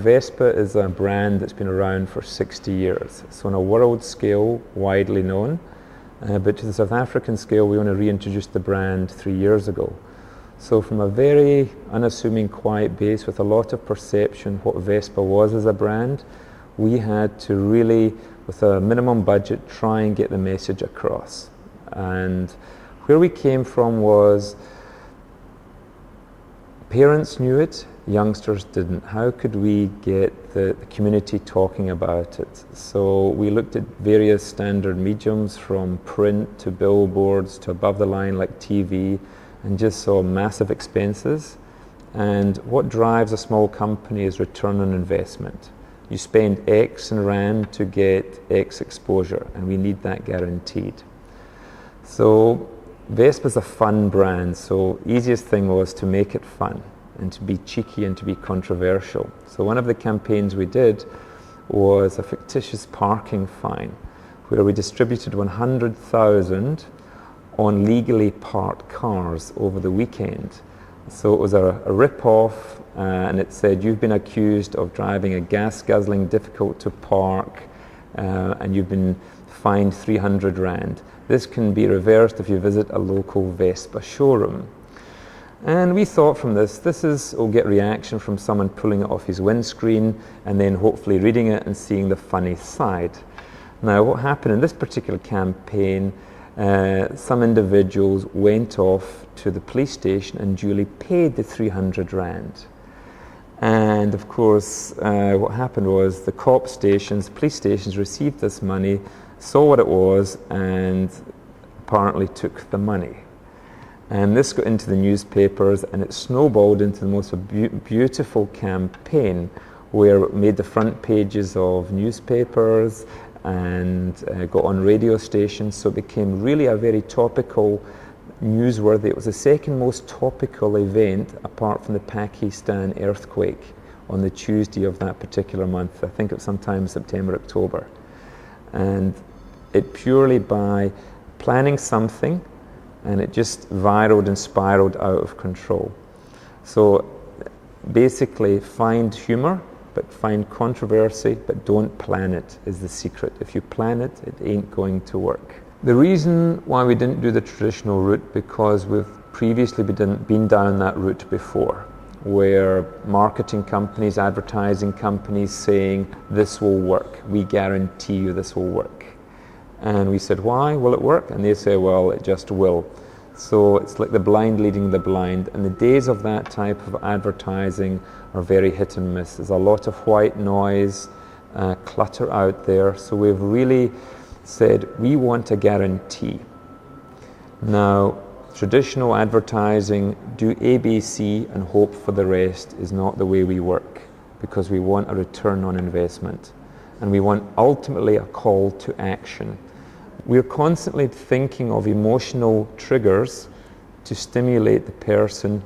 Vespa is a brand that's been around for 60 years. So on a world scale, widely known, but to the South African scale, we only reintroduced the brand 3 years ago. So from a very unassuming, quiet base with a lot of perception what Vespa was as a brand, we had to really, with a minimum budget, try and get the message across. And where we came from was parents knew it, youngsters didn't. How could we get the community talking about it? So we looked at various standard mediums, from print to billboards to above the line like TV, and just saw massive expenses. And what drives a small company is return on investment. You spend X in Rand to get X exposure, and we need that guaranteed. So Vespa's a fun brand, so easiest thing was to make it fun and to be cheeky and to be controversial. So one of the campaigns we did was a fictitious parking fine, where we distributed 100,000 on legally parked cars over the weekend. So it was a rip-off, and it said, you've been accused of driving a gas-guzzling, difficult to park, and you've been fined 300 Rand. This can be reversed if you visit a local Vespa showroom. And we thought from this will get reaction from someone pulling it off his windscreen and then hopefully reading it and seeing the funny side. Now, what happened in this particular campaign, some individuals went off to the police station and duly paid the 300 Rand. And of course, what happened was the police stations received this money, saw what it was, and apparently took the money. And this got into the newspapers, and it snowballed into the most beautiful campaign, where it made the front pages of newspapers and got on radio stations. So it became really a very topical, newsworthy. It was the second most topical event apart from the Pakistan earthquake on the Tuesday of that particular month. I think it was sometime September, October. And it purely by planning something, and it just viraled and spiraled out of control. So basically, find humor, but find controversy, but don't plan it, is the secret. If you plan it, it ain't going to work. The reason why we didn't do the traditional route, because we've previously been down that route before, where marketing companies, advertising companies saying, this will work, we guarantee you this will work. And we said, why will it work? And they say, well, it just will. So it's like the blind leading the blind, and the days of that type of advertising are very hit and miss. There's a lot of white noise, clutter out there, so we've really said we want a guarantee. Now, traditional advertising, do ABC and hope for the rest, is not the way we work, because we want a return on investment, and we want ultimately a call to action. We're constantly thinking of emotional triggers to stimulate the person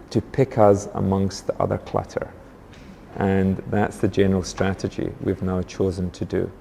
to pick us amongst the other clutter. And that's the general strategy we've now chosen to do.